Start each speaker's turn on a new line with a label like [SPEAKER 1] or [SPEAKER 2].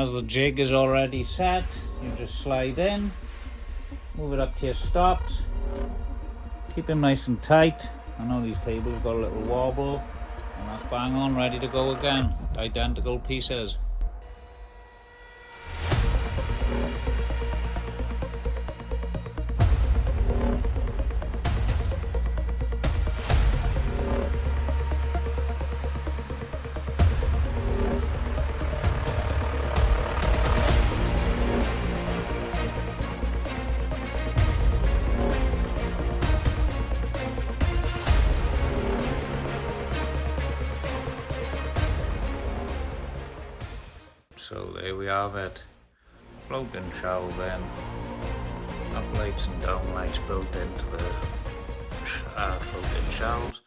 [SPEAKER 1] as the jig is already set, you just slide in, move it up to your stops, keep them nice and tight. I know these tables got a little wobble, and that's bang on, ready to go again. Identical pieces. So there we have it, floating shelving, uplights and downlights built into the floating shelves.